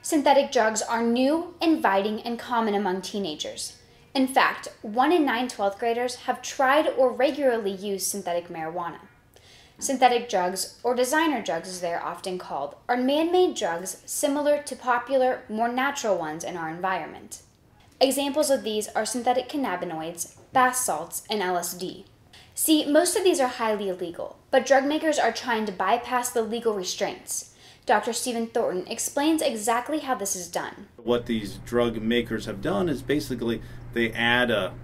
Synthetic drugs are new, inviting, and common among teenagers. In fact, 1 in 9 12th graders have tried or regularly used synthetic marijuana. Synthetic drugs, or designer drugs as they are often called, are man-made drugs similar to popular, more natural ones in our environment. Examples of these are synthetic cannabinoids, bath salts, and LSD. See, most of these are highly illegal, but drug makers are trying to bypass the legal restraints. Dr. Stephen Thornton explains exactly how this is done. What these drug makers have done is basically they add a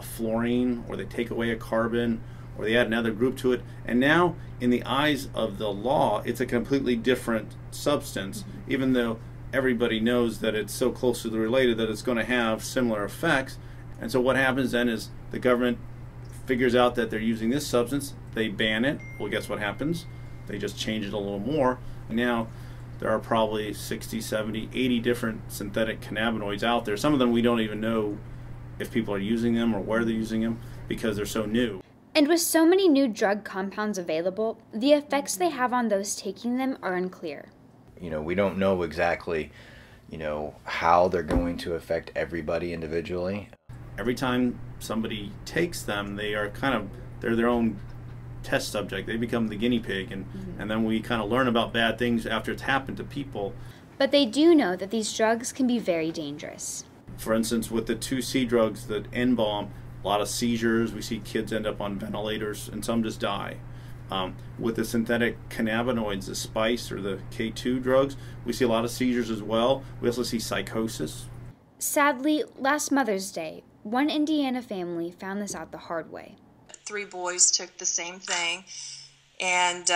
fluorine, or they take away a carbon, or they add another group to it, and now in the eyes of the law it's a completely different substance, even though everybody knows that it's so closely related that it's going to have similar effects. And so what happens then is the government figures out that they're using this substance, they ban it. Well, guess what happens? They just change it a little more. Now there are probably 60, 70, 80 different synthetic cannabinoids out there. Some of them we don't even know if people are using them or where they're using them because they're so new. And with so many new drug compounds available, the effects they have on those taking them are unclear. We don't know exactly, how they're going to affect everybody individually. Every time somebody takes them, they're their own test subject. They become the guinea pig, and then we kind of learn about bad things after it's happened to people. But they do know that these drugs can be very dangerous. For instance, with the 2C drugs, the N-bomb, a lot of seizures. We see kids end up on ventilators, and some just die. With the synthetic cannabinoids, the spice or the K2 drugs, we see a lot of seizures as well. We also see psychosis. Sadly, last Mother's Day, one Indiana family found this out the hard way. 3 boys took the same thing, and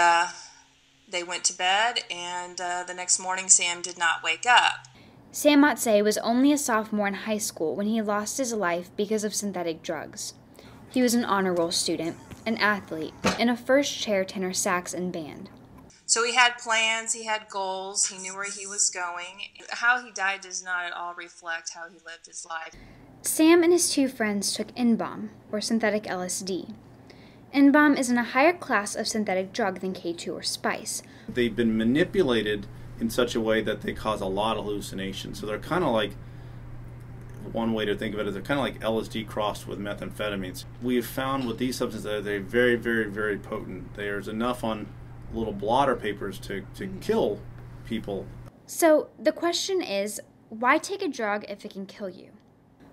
they went to bed, and the next morning Sam did not wake up. Sam Matse was only a sophomore in high school when he lost his life because of synthetic drugs. He was an honor roll student, an athlete, and a first-chair tenor sax and band. So he had plans, he had goals, he knew where he was going. How he died does not at all reflect how he lived his life. Sam and his 2 friends took N-bomb, or synthetic LSD. N-bomb is in a higher class of synthetic drug than K2 or spice. They've been manipulated in such a way that they cause a lot of hallucinations. So they're kind of like, one way to think of it is they're kind of like LSD crossed with methamphetamines. We have found with these substances that they're very, very, very potent. There's enough on little blotter papers to kill people. So the question is, why take a drug if it can kill you?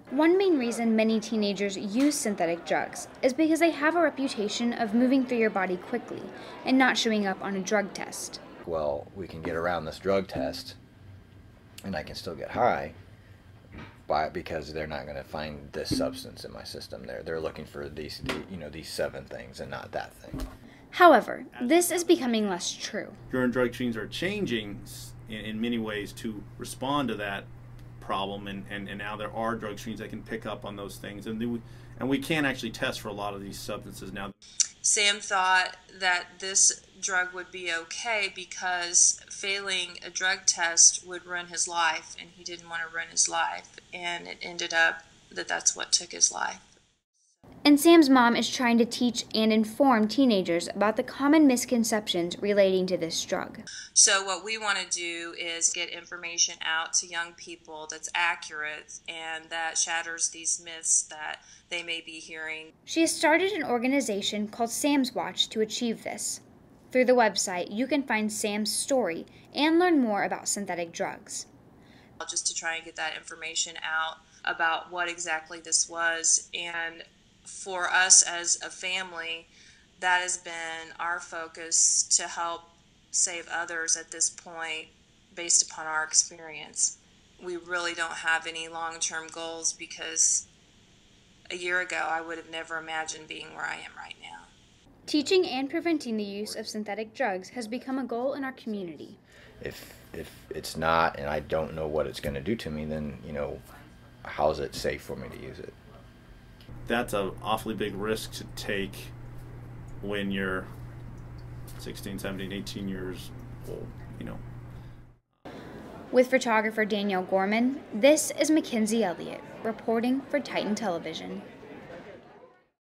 One main reason many teenagers use synthetic drugs is because they have a reputation of moving through your body quickly and not showing up on a drug test. Well, we can get around this drug test, and I can still get high, because they're not going to find this substance in my system. They're looking for these 7 things and not that thing. However, this is becoming less true. Urine drug screens are changing in many ways to respond to that problem, and now there are drug screens that can pick up on those things, and we can actually test for a lot of these substances now. Sam thought that this drug would be okay because failing a drug test would ruin his life, and he didn't want to ruin his life, and it ended up that that's what took his life. And Sam's mom is trying to teach and inform teenagers about the common misconceptions relating to this drug. So what we want to do is get information out to young people that's accurate and that shatters these myths that they may be hearing. She has started an organization called Sam's Watch to achieve this. Through the website, you can find Sam's story and learn more about synthetic drugs. Just to try and get that information out about what exactly this was, and for us as a family, that has been our focus to help save others at this point based upon our experience. We really don't have any long-term goals because a year ago I would have never imagined being where I am right now. Teaching and preventing the use of synthetic drugs has become a goal in our community. If it's not, and I don't know what it's going to do to me, then, how is it safe for me to use it? That's an awfully big risk to take when you're 16, 17, 18 years old, With photographer Danielle Gorman, this is Mackenzie Elliott, reporting for Titan Television.